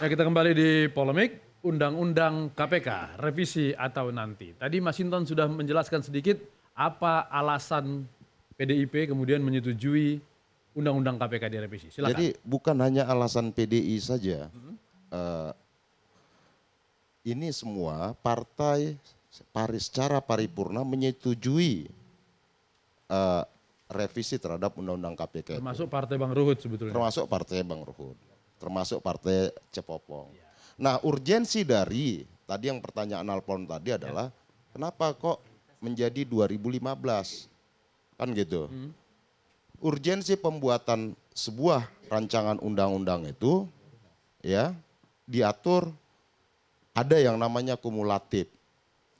Ya, kita kembali di polemik Undang-Undang KPK, revisi atau nanti. Tadi Mas Hinton sudah menjelaskan sedikit apa alasan PDIP kemudian menyetujui Undang-Undang KPK direvisi. Silakan. Jadi bukan hanya alasan PDI saja. Eh, ini semua partai secara paripurna menyetujui revisi terhadap Undang-Undang KPK. Termasuk Partai Bang Ruhut sebetulnya. Termasuk Partai Bang Ruhut, termasuk Partai Cepopong. Nah, urgensi dari tadi yang pertanyaan Alpon tadi adalah kenapa kok menjadi 2015? Kan gitu. Urgensi pembuatan sebuah rancangan undang-undang itu ya diatur ada yang namanya kumulatif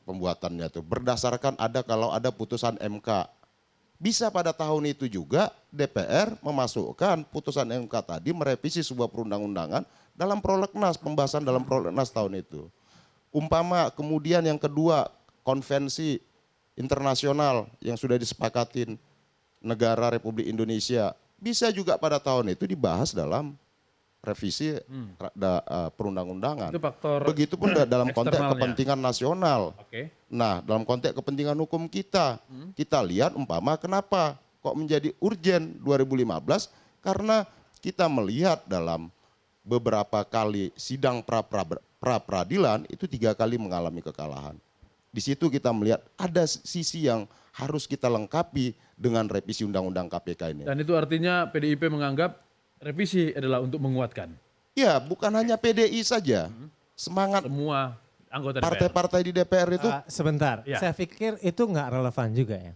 pembuatannya itu berdasarkan kalau ada putusan MK. Bisa pada tahun itu juga DPR memasukkan putusan MK tadi merevisi sebuah perundang-undangan dalam prolegnas, pembahasan dalam prolegnas tahun itu. Umpama kemudian yang kedua konvensi internasional yang sudah disepakatin negara Republik Indonesia bisa juga pada tahun itu dibahas dalam revisi perundang-undangan. Itu faktor Begitupun dalam konteks eksternalnya. kepentingan nasional. Oke. Nah, dalam konteks kepentingan hukum kita, kita lihat umpama kenapa kok menjadi urgen 2015 karena kita melihat dalam beberapa kali sidang pra-peradilan itu 3 kali mengalami kekalahan. Di situ kita melihat ada sisi yang harus kita lengkapi dengan revisi Undang-Undang KPK ini. Dan itu artinya PDIP menganggap revisi adalah untuk menguatkan Ya, bukan hanya PDI saja. Semangat semua anggota DPR. partai-partai di DPR itu Sebentar, Ya. saya pikir itu nggak relevan juga ya.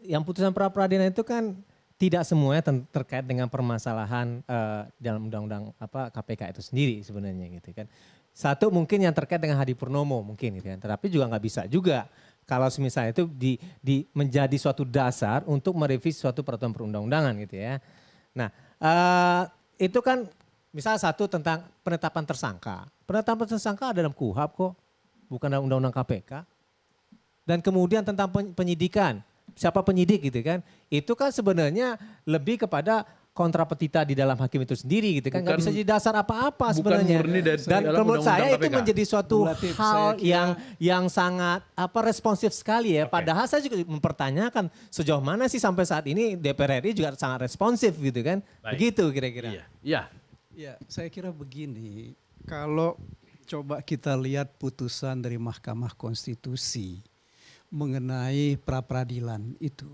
Yang putusan pra-peradilan itu kan tidak semuanya terkait dengan permasalahan dalam undang-undang KPK itu sendiri sebenarnya gitu kan. Satu mungkin yang terkait dengan Hadi Purnomo mungkin gitu kan, tetapi juga nggak bisa juga kalau misalnya itu menjadi suatu dasar untuk merevisi suatu peraturan perundang-undangan gitu ya. Nah itu kan misalnya satu tentang penetapan tersangka. Penetapan tersangka ada dalam KUHP kok, bukan dalam Undang-Undang KPK. Dan kemudian tentang penyidikan, siapa penyidik gitu kan. Itu kan sebenarnya lebih kepada kontra petita di dalam hakim itu sendiri gitu kan. Nggak bisa jadi dasar apa-apa sebenarnya. murni dari Dan dalam menurut Undang-Undang saya itu KPK. menjadi suatu hal yang sangat responsif sekali ya. Oke. Padahal saya juga mempertanyakan sejauh mana sih sampai saat ini DPR RI juga sangat responsif gitu kan. Baik. Begitu kira-kira. Iya. Iya. Ya, saya kira begini, kalau coba kita lihat putusan dari Mahkamah Konstitusi mengenai pra-peradilan itu,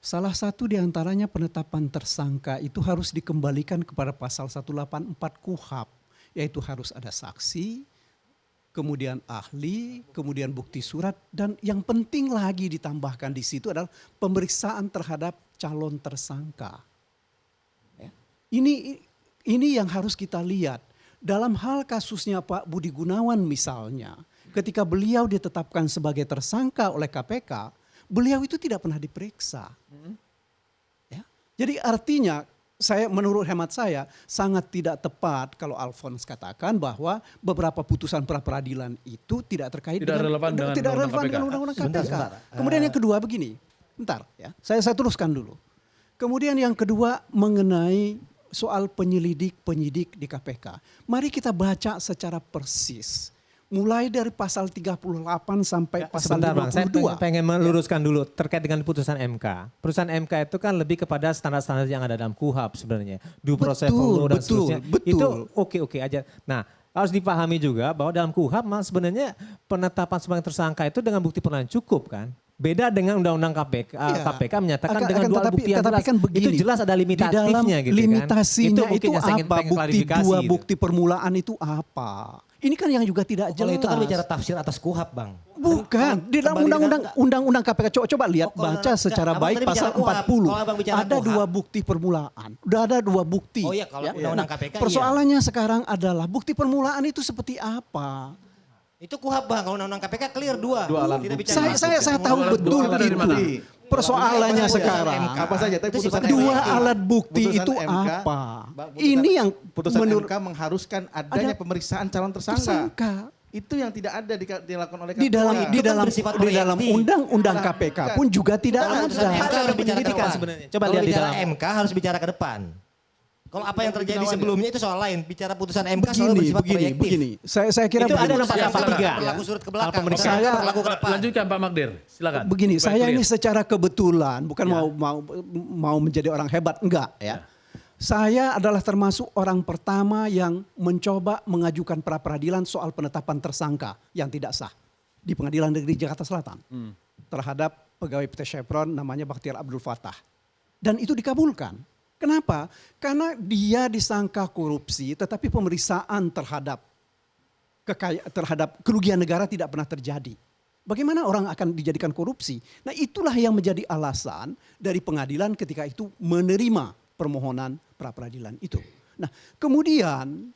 salah satu diantaranya penetapan tersangka itu harus dikembalikan kepada pasal 184 KUHP, yaitu harus ada saksi, kemudian ahli, kemudian bukti surat, dan yang penting lagi ditambahkan di situ adalah pemeriksaan terhadap calon tersangka. Ya. Ini yang harus kita lihat. Dalam hal kasusnya Pak Budi Gunawan misalnya, ketika beliau ditetapkan sebagai tersangka oleh KPK, beliau itu tidak pernah diperiksa. Ya. Jadi artinya, menurut hemat saya, sangat tidak tepat kalau Alphonse katakan bahwa beberapa putusan pra-peradilan itu tidak terkait Tidak relevan dengan Undang-Undang KPK. Sebentar. Kemudian yang kedua begini, bentar ya, saya teruskan dulu. Kemudian yang kedua mengenai soal penyidik di KPK. Mari kita baca secara persis. Mulai dari pasal 38 sampai pasal Sebentar Bang, saya 52. pengen meluruskan dulu terkait dengan putusan MK. Putusan MK itu kan lebih kepada standar-standar yang ada dalam KUHP sebenarnya. Due process of law dan seterusnya. Itu oke aja. Nah, harus dipahami juga bahwa dalam KUHP sebenarnya penetapan sebagai tersangka itu dengan bukti permulaan cukup kan. Beda dengan Undang-Undang KPK menyatakan dengan dua bukti yang jelas. Kan begini, itu jelas ada limitatifnya gitu limitasinya kan. itu apa? Dua gitu. bukti permulaan itu apa? Ini kan yang juga tidak jelas. Kalau itu kan bicara tafsir atas KUHP, Bang. Bukan, di dalam undang-undang KPK coba lihat baca secara baik pasal 40. Ada dua bukti permulaan. Udah ada dua bukti. Oh iya, kalau undang-undang KPK persoalannya sekarang adalah bukti permulaan itu seperti apa? Itu KUHP, Bang. Kalau undang-undang KPK clear dua. Tidak bicara Saya tahu betul itu. Persoalannya sekarang apa saja? Tapi putusan dua MK. alat bukti Putusan itu MK, apa? Putusan- Ini yang putusan menurut MK mengharuskan adanya ada pemeriksaan calon tersangka. Itu yang tidak ada dilakukan oleh di dalam KPK. di Itu kan dalam bersifat di dalam proyektif. undang-undang KPK pun juga tidak Putusan MK ada. harus bicara ke depan. sebenarnya. Coba Kalau lihat di bicara dalam. MK harus bicara ke depan. Kalau apa yang terjadi sebelumnya itu soal lain. Bicara putusan MK selalu bersifat proyektif. Begini. Saya kira Itu ada begini. dalam pasal 3. Berlaku surut ke belakang. pemeriksaan. Saya berlaku ke depan. Lanjutkan Pak Magdir, silakan. Begini, Supaya saya clear. ini secara kebetulan bukan Ya. mau menjadi orang hebat, enggak ya. Saya adalah termasuk orang pertama yang mencoba mengajukan pra peradilan soal penetapan tersangka yang tidak sah di Pengadilan Negeri Jakarta Selatan terhadap pegawai PT Chevron namanya Bakhtiar Abdul Fattah. Dan itu dikabulkan. Kenapa? Karena dia disangka korupsi, tetapi pemeriksaan terhadap kerugian negara tidak pernah terjadi. Bagaimana orang akan dijadikan korupsi? Nah, itulah yang menjadi alasan dari pengadilan ketika itu menerima permohonan pra peradilan itu. Nah, kemudian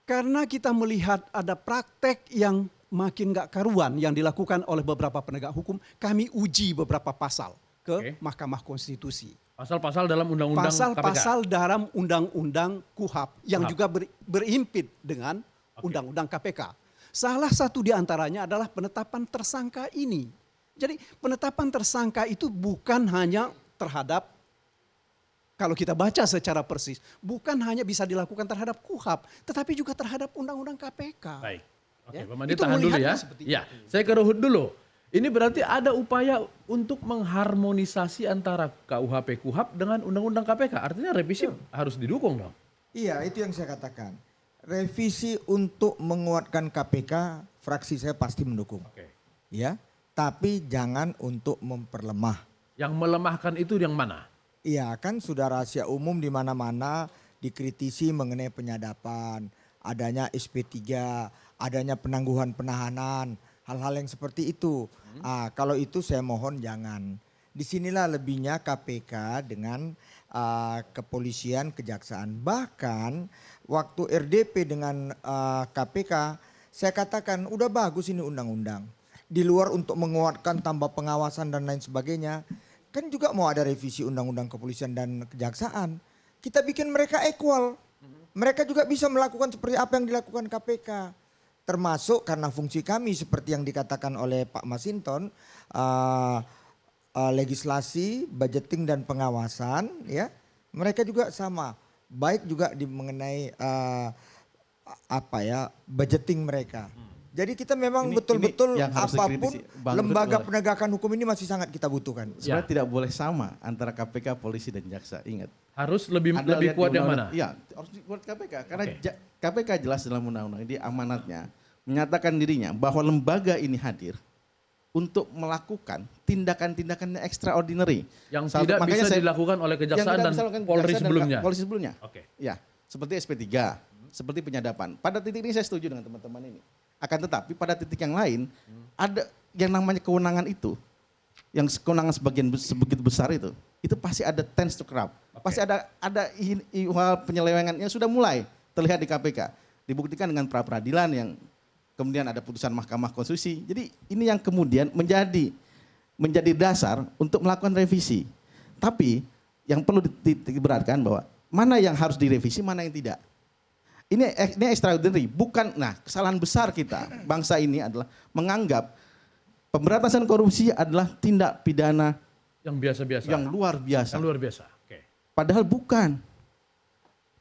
karena kita melihat ada praktek yang makin gak karuan yang dilakukan oleh beberapa penegak hukum, kami uji beberapa pasal ke Mahkamah Konstitusi. Pasal-pasal dalam undang-undang KPK. Pasal-pasal dalam undang-undang KUHAP yang juga berimpit dengan undang-undang KPK. Salah satu di antaranya adalah penetapan tersangka ini. Jadi penetapan tersangka itu bukan hanya terhadap, kalau kita baca secara persis, bukan hanya bisa dilakukan terhadap KUHAP, tetapi juga terhadap undang-undang KPK. Baik. Oke, Ya, Pak Mandi itu tahan dulu ya. melihatnya seperti Ya, saya ke Ruhut dulu. Ini berarti ada upaya untuk mengharmonisasi antara KUHP KUHAP dengan undang-undang KPK. Artinya revisi harus didukung dong. Iya, itu yang saya katakan. Revisi untuk menguatkan KPK, fraksi saya pasti mendukung. Oke. Ya, tapi jangan untuk memperlemah. Yang melemahkan itu yang mana? Iya, kan sudah rahasia umum di mana-mana dikritisi mengenai penyadapan, adanya SP3, adanya penangguhan penahanan, hal-hal yang seperti itu. Kalau itu saya mohon jangan. Disinilah lebihnya KPK dengan kepolisian, kejaksaan. Bahkan waktu RDP dengan KPK, saya katakan udah bagus ini undang-undang. Di luar untuk menguatkan tambah pengawasan dan lain sebagainya, kan juga mau ada revisi undang-undang kepolisian dan kejaksaan. Kita bikin mereka equal. Mereka juga bisa melakukan seperti apa yang dilakukan KPK. Termasuk karena fungsi kami seperti yang dikatakan oleh Pak Masinton, legislasi, budgeting dan pengawasan, ya mereka juga sama. Baik juga mengenai budgeting mereka. Jadi kita memang betul-betul yang harus apapun dikritisi. Bang lembaga Rut, penegakan hukum ini masih sangat kita butuhkan. Sebenarnya tidak boleh sama antara KPK, polisi dan jaksa. Ingat. Harus lebih Anda lebih lihat kuat di yang undang-undang- mana? Iya, harus kuat KPK. Karena KPK jelas dalam undang-undang ini amanatnya menyatakan dirinya bahwa lembaga ini hadir untuk melakukan tindakan-tindakan yang extraordinary. Yang Salah- tidak makanya bisa saya- dilakukan oleh yang kejaksaan tidak dan bisa dilakukan Polri kejaksaan dan sebelumnya. Polisi sebelumnya. Oke. Ya, seperti SP3, seperti penyadapan. Pada titik ini saya setuju dengan teman-teman ini. Akan tetapi pada titik yang lain ada yang namanya kewenangan itu, yang kewenangan sebegitu besar itu pasti ada tends to corrupt. Pasti ada penyelewengan yang sudah mulai terlihat di KPK. Dibuktikan dengan pra peradilan yang kemudian ada putusan Mahkamah Konstitusi. Jadi ini yang kemudian menjadi dasar untuk melakukan revisi. Tapi yang perlu diberatkan bahwa mana yang harus direvisi, mana yang tidak. Ini extraordinary, bukan. Nah, kesalahan besar kita bangsa ini adalah menganggap pemberantasan korupsi adalah tindak pidana Yang biasa-biasa. yang luar biasa. Yang luar biasa. Oke. Padahal bukan.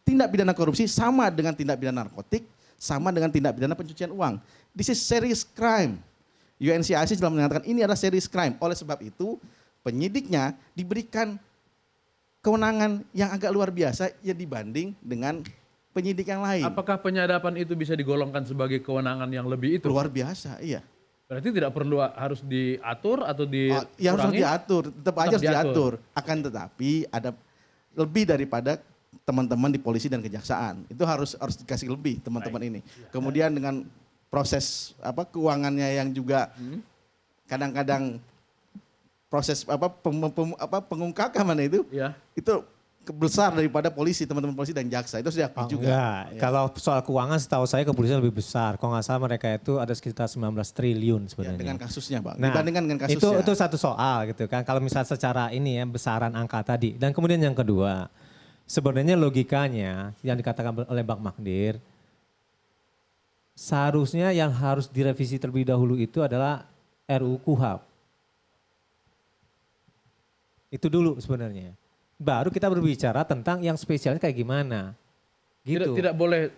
Tindak pidana korupsi sama dengan tindak pidana narkotik, sama dengan tindak pidana pencucian uang. This is serious crime. UNCIC telah mengatakan ini adalah serious crime. Oleh sebab itu, penyidiknya diberikan kewenangan yang agak luar biasa ya dibanding dengan penyidik yang lain. Apakah penyadapan itu bisa digolongkan sebagai kewenangan yang lebih itu? Luar biasa, iya. Berarti tidak perlu harus diatur atau dikurangi? Ya harus diatur, tetap aja harus diatur. diatur. Akan tetapi ada lebih daripada teman-teman di polisi dan kejaksaan. Itu harus dikasih lebih teman-teman ini. Kemudian dengan proses keuangannya yang juga kadang-kadang proses pengungkapan itu Ya. itu besar daripada polisi, teman-teman polisi dan jaksa. Itu sudah Oh, juga. enggak. Kalau soal keuangan setahu saya kepolisian lebih besar. Kalau nggak salah mereka itu ada sekitar 19 triliun Ya, sebenarnya. dengan kasusnya, Bang. Nah, Dibandingkan dengan kasusnya. itu satu soal gitu kan. Kalau misal secara ini ya besaran angka tadi. Dan kemudian yang kedua, sebenarnya logikanya yang dikatakan oleh Bang Magdir, seharusnya yang harus direvisi terlebih dahulu itu adalah RUU KUHAP. Itu dulu sebenarnya. baru kita berbicara tentang yang spesialnya kayak gimana. Gitu. Tidak boleh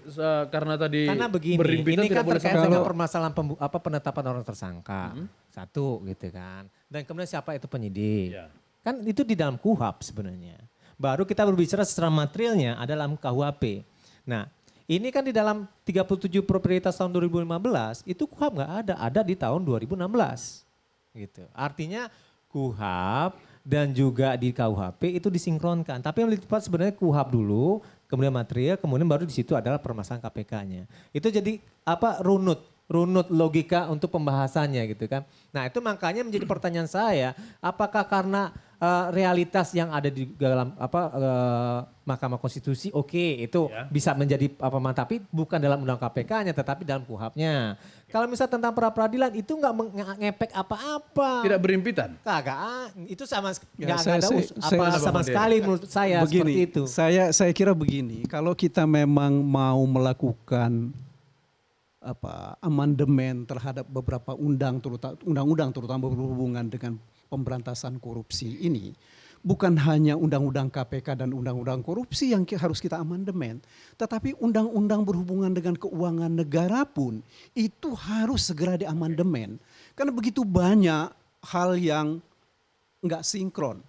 karena tadi Karena begini, berhimpitan ini kan tidak boleh terkait sama dengan sama. permasalahan penetapan orang tersangka. Satu gitu kan. Dan kemudian siapa itu penyidik. Ya. Kan itu di dalam KUHP sebenarnya. Baru kita berbicara secara materialnya adalah dalam KUHP. Nah ini kan di dalam 37 prioritas tahun 2015 itu KUHP nggak ada di tahun 2016. Gitu. Artinya KUHP dan juga di KUHP itu disinkronkan. Tapi yang lebih tepat sebenarnya KUHP dulu, kemudian material, kemudian baru di situ adalah permasalahan KPK-nya. Itu jadi runut logika untuk pembahasannya gitu kan. Nah itu makanya menjadi pertanyaan saya, apakah karena realitas yang ada di dalam Mahkamah Konstitusi itu bisa menjadi tapi bukan dalam undang KPK-nya tetapi dalam KUHP-nya. Kalau misalnya tentang pra peradilan itu nggak ngepek apa-apa. Tidak berhimpitan. Kagak, itu sama Ya, nggak ada sama sekali menurut saya begini, seperti itu. Saya kira begini, kalau kita memang mau melakukan amandemen terhadap beberapa undang-undang terutama berhubungan dengan pemberantasan korupsi ini, bukan hanya undang-undang KPK dan undang-undang korupsi yang harus kita amandemen, tetapi undang-undang berhubungan dengan keuangan negara pun itu harus segera diamandemen. Karena begitu banyak hal yang nggak sinkron.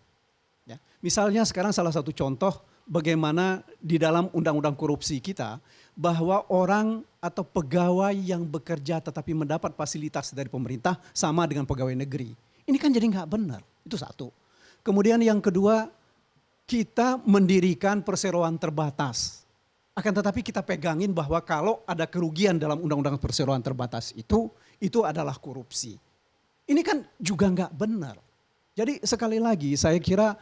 Ya. Misalnya sekarang salah satu contoh bagaimana di dalam undang-undang korupsi kita bahwa orang atau pegawai yang bekerja tetapi mendapat fasilitas dari pemerintah sama dengan pegawai negeri. Ini kan jadi nggak benar, itu satu. Kemudian yang kedua, kita mendirikan perseroan terbatas. Akan tetapi kita pegangin bahwa kalau ada kerugian dalam undang-undang perseroan terbatas itu adalah korupsi. Ini kan juga nggak benar. Jadi sekali lagi saya kira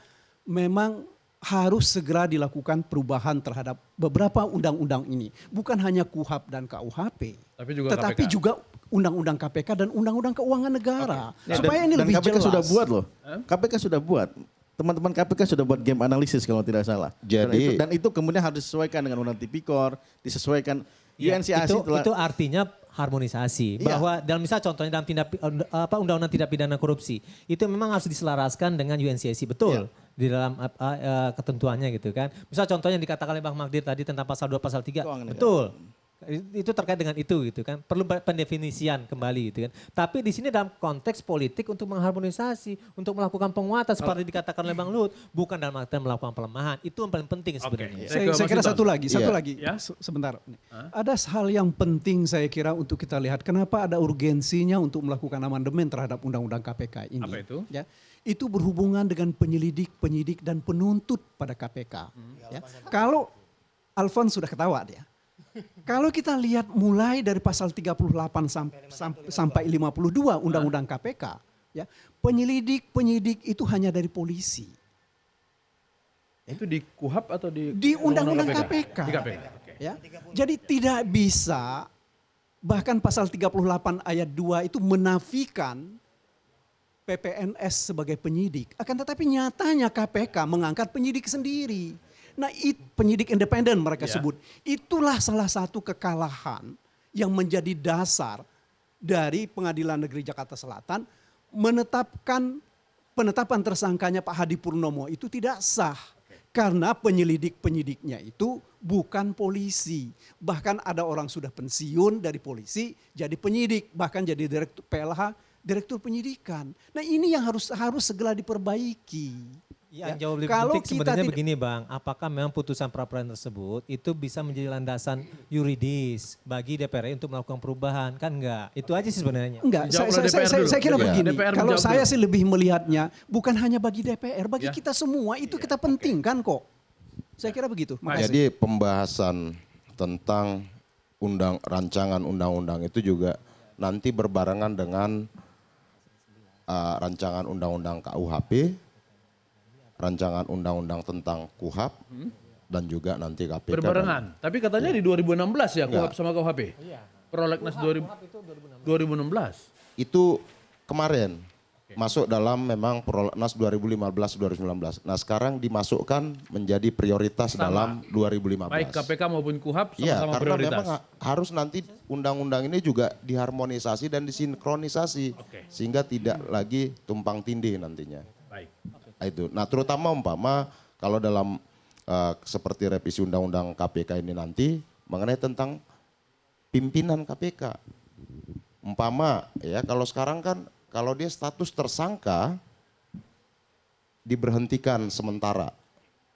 memang harus segera dilakukan perubahan terhadap beberapa undang-undang ini. Bukan hanya KUHP dan KUHP. Tetapi juga undang-undang KPK dan undang-undang keuangan negara. Supaya ini lebih KPK jelas. sudah buat loh. KPK sudah buat. Teman-teman KPK sudah buat game analisis kalau tidak salah. Jadi dan itu kemudian harus disesuaikan dengan undang Tipikor, disesuaikan UNCAC itu artinya harmonisasi. Bahwa dalam misal contohnya dalam undang-undang tindak pidana korupsi itu memang harus diselaraskan dengan UNCAC betul di dalam ketentuannya gitu kan. Misal contohnya yang dikatakan oleh Bang Magdir tadi tentang pasal 2 pasal 3 betul. Itu terkait dengan itu gitu kan. Perlu pendefinisian kembali gitu kan. Tapi di sini dalam konteks politik untuk mengharmonisasi, untuk melakukan penguatan seperti dikatakan oleh Bang Lut, bukan dalam artian melakukan pelemahan. Itu yang paling penting sebenarnya. Saya kira satu lagi. Sebentar. Ada hal yang penting saya kira untuk kita lihat. Kenapa ada urgensinya untuk melakukan amandemen terhadap undang-undang KPK ini. Apa itu? Ya, itu berhubungan dengan penyidik dan penuntut pada KPK. Ya. Kalau Alfons sudah ketawa dia. Kalau kita lihat mulai dari pasal 38 sampai 52 Undang-Undang KPK, ya, penyidik itu hanya dari polisi. Itu di KUHP atau di Undang-Undang KPK? Di KPK. Okay. Ya. Jadi tidak bisa, bahkan pasal 38 ayat 2 itu menafikan PPNS sebagai penyidik. Akan tetapi nyatanya KPK mengangkat penyidik sendiri. Nah, penyidik independen mereka sebut. Itulah salah satu kekalahan yang menjadi dasar dari Pengadilan Negeri Jakarta Selatan penetapan tersangkanya Pak Hadi Purnomo itu tidak sah. Karena penyidiknya itu bukan polisi. Bahkan ada orang sudah pensiun dari polisi jadi penyidik. Bahkan jadi direktur PLH, direktur penyidikan. Nah ini yang harus segera diperbaiki. Yang jauh lebih penting sebenarnya begini Bang, apakah memang putusan pra-peradilan tersebut itu bisa menjadi landasan yuridis bagi DPR untuk melakukan perubahan? Kan enggak, itu aja sih sebenarnya. Enggak, saya kira begini, kalau saya sih lebih melihatnya bukan hanya bagi DPR, bagi kita semua itu kita pentingkan kok. Saya kira begitu. Jadi pembahasan tentang rancangan undang-undang itu juga nanti berbarengan dengan rancangan undang-undang KUHP, rancangan undang-undang tentang KUHP dan juga nanti KPK. Berbarengan. Tapi katanya di 2016 ya KUHP sama KUHP. Prolegnas 2016. Itu kemarin masuk dalam memang Prolegnas 2015-2019. Nah sekarang dimasukkan menjadi prioritas dalam 2015. Baik KPK maupun KUHP sama-sama karena prioritas. memang harus nanti undang-undang ini juga diharmonisasi dan disinkronisasi. Sehingga tidak lagi tumpang tindih nantinya. Baik. Itu. Nah terutama umpama kalau dalam seperti revisi undang-undang KPK ini nanti mengenai tentang pimpinan KPK. Umpama ya kalau sekarang kan kalau dia status tersangka diberhentikan sementara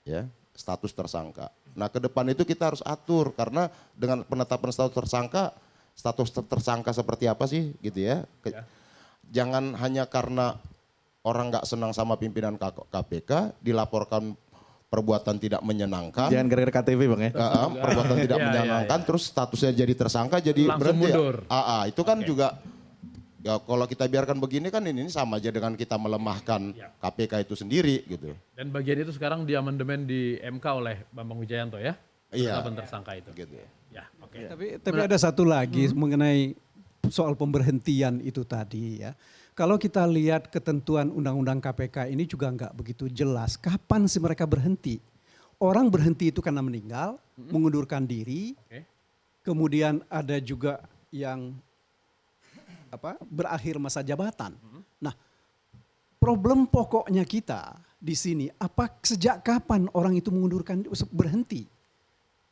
ya, status tersangka. Nah, ke depan itu kita harus atur karena dengan penetapan status tersangka seperti apa sih gitu ya. Jangan hanya karena orang nggak senang sama pimpinan KPK dilaporkan perbuatan tidak menyenangkan. Jangan gara-gara KTP Bang ya. Perbuatan tidak menyenangkan terus statusnya jadi tersangka jadi langsung berhenti. mundur. Itu kan juga ya kalau kita biarkan begini kan ini sama aja dengan kita melemahkan KPK itu sendiri gitu. Dan bagian itu sekarang diamandemen di MK oleh Bambang Wijayanto ya. Iya. Penetapan tersangka itu. Gitu. Ya, oke. Tapi ada satu lagi mengenai soal pemberhentian itu tadi ya. Kalau kita lihat ketentuan undang-undang KPK ini juga nggak begitu jelas kapan sih mereka berhenti. Orang berhenti itu karena meninggal, mengundurkan diri, kemudian ada juga yang berakhir masa jabatan. Nah, problem pokoknya kita di sini, sejak kapan orang itu mengundurkan berhenti?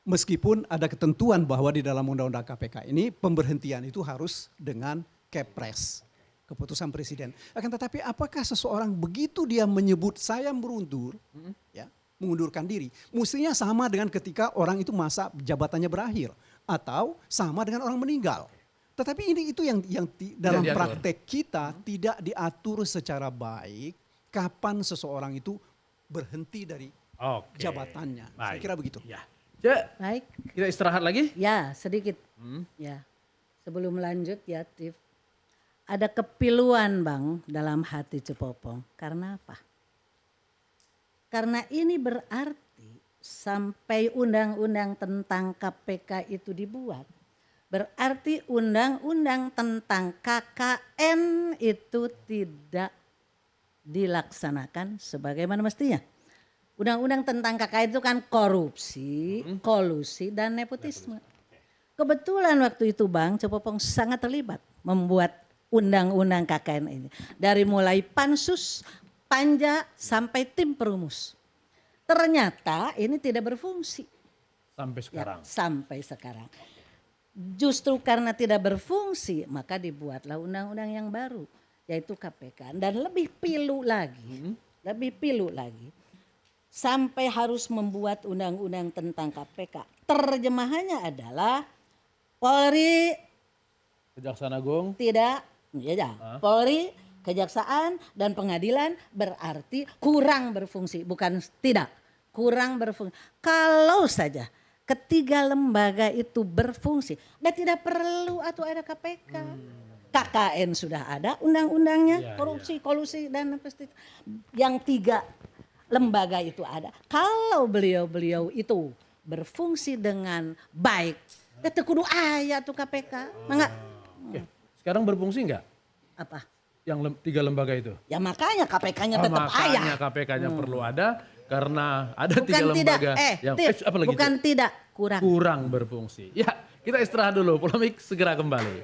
Meskipun ada ketentuan bahwa di dalam undang-undang KPK ini pemberhentian itu harus dengan Kepres, keputusan presiden. Akan tetapi apakah seseorang begitu dia menyebut saya berundur, ya, mengundurkan diri, mestinya sama dengan ketika orang itu masa jabatannya berakhir atau sama dengan orang meninggal. Tetapi ini itu yang dalam praktek kita tidak diatur secara baik kapan seseorang itu berhenti dari jabatannya. Saya kira begitu. Ya. Cek, Baik, kita istirahat lagi? ya sedikit. Ya, sebelum lanjut ya Tif. Ada kepiluan Bang dalam hati Cepopong. Karena apa? Karena ini berarti sampai undang-undang tentang KPK itu dibuat. Berarti undang-undang tentang KKN itu tidak dilaksanakan sebagaimana mestinya. Undang-undang tentang KKN itu kan korupsi, kolusi, dan nepotisme. Kebetulan waktu itu Bang Cepopong sangat terlibat membuat undang-undang KKN ini. Dari mulai pansus, panja, sampai tim perumus. Ternyata ini tidak berfungsi. Sampai sekarang. Ya, sampai sekarang. Justru karena tidak berfungsi maka dibuatlah undang-undang yang baru. Yaitu KPK. Dan lebih pilu lagi. Lebih pilu lagi. Sampai harus membuat undang-undang tentang KPK. Terjemahannya adalah Polri Kejaksaan Agung. tidak, Polri, kejaksaan dan pengadilan berarti kurang berfungsi, bukan tidak, kurang berfungsi. Kalau saja ketiga lembaga itu berfungsi, dan tidak perlu atau ada KPK. KKN sudah ada undang-undangnya, korupsi, kolusi dan yang tiga lembaga itu ada. Kalau beliau-beliau itu berfungsi dengan baik, ya kudu aya tuh KPK. Mangga. Sekarang berfungsi enggak? Apa? Yang tiga lembaga itu? Ya makanya KPK-nya tetap aya. Makanya KPK-nya perlu ada karena ada tiga lembaga yang Tif, apalagi bukan itu? tidak, kurang. Kurang berfungsi. Ya, kita istirahat dulu. Polemik segera kembali.